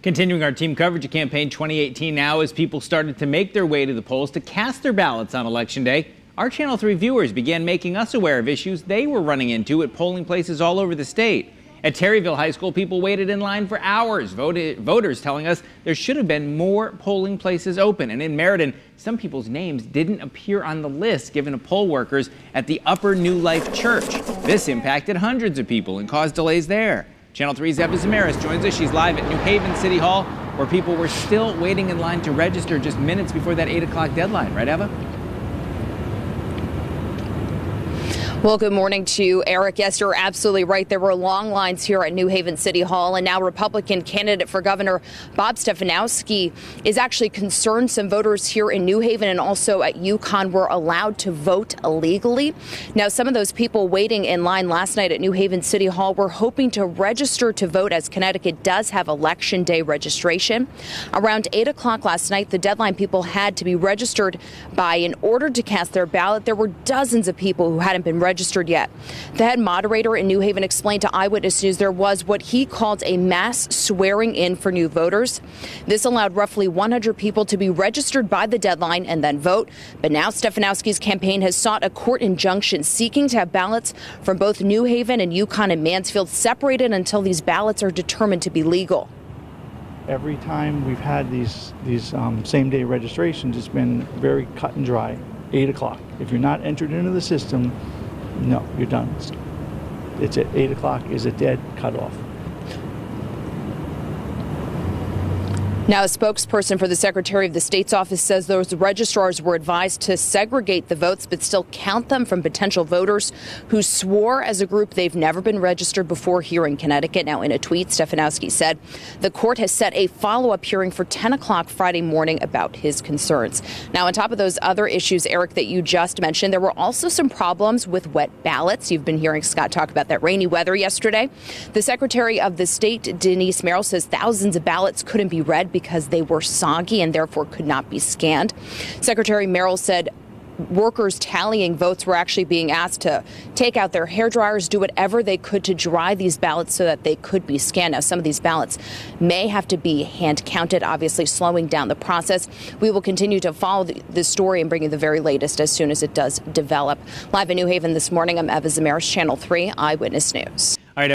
Continuing our team coverage of Campaign 2018 now, as people started to make their way to the polls to cast their ballots on Election Day, our Channel 3 viewers began making us aware of issues they were running into at polling places all over the state. At Terryville High School, people waited in line for hours, voters telling us there should have been more polling places open. And in Meriden, some people's names didn't appear on the list given to poll workers at the Upper New Life Church. This impacted hundreds of people and caused delays there. Channel 3's Eva Zamaris joins us. She's live at New Haven City Hall, where people were still waiting in line to register just minutes before that 8 o'clock deadline. Right, Eva? Well, good morning to you, Eric. Yes, you're absolutely right. There were long lines here at New Haven City Hall, and now Republican candidate for governor Bob Stefanowski is actually concerned some voters here in New Haven and also at Yukon were allowed to vote illegally. Now, some of those people waiting in line last night at New Haven City Hall were hoping to register to vote, as Connecticut does have Election Day registration. Around 8 o'clock last night, the deadline people had to be registered by in order to cast their ballot. There were dozens of people who hadn't been registered yet. The head moderator in New Haven explained to Eyewitness News there was what he called a mass swearing in for new voters. This allowed roughly 100 people to be registered by the deadline and then vote. But now Stefanowski's campaign has sought a court injunction seeking to have ballots from both New Haven and Yukon and Mansfield separated until these ballots are determined to be legal. Every time we've had these same-day registrations, it's been very cut and dry. 8 o'clock. If you're not entered into the system, no, you're done. It's at 8 o'clock is a dead cutoff. Now, a spokesperson for the Secretary of the State's office says those registrars were advised to segregate the votes but still count them from potential voters who swore as a group they've never been registered before here in Connecticut. Now, in a tweet, Stefanowski said the court has set a follow-up hearing for 10 o'clock Friday morning about his concerns. Now, on top of those other issues, Eric, that you just mentioned, there were also some problems with wet ballots. You've been hearing Scott talk about that rainy weather yesterday. The Secretary of the State, Denise Merrill, says thousands of ballots couldn't be read because they were soggy and therefore could not be scanned. Secretary Merrill said workers tallying votes were actually being asked to take out their hairdryers, do whatever they could to dry these ballots so that they could be scanned. Now, some of these ballots may have to be hand counted, obviously slowing down the process. We will continue to follow this story and bring you the very latest as soon as it does develop. Live in New Haven this morning, I'm Eva Zamaris, Channel 3 Eyewitness News.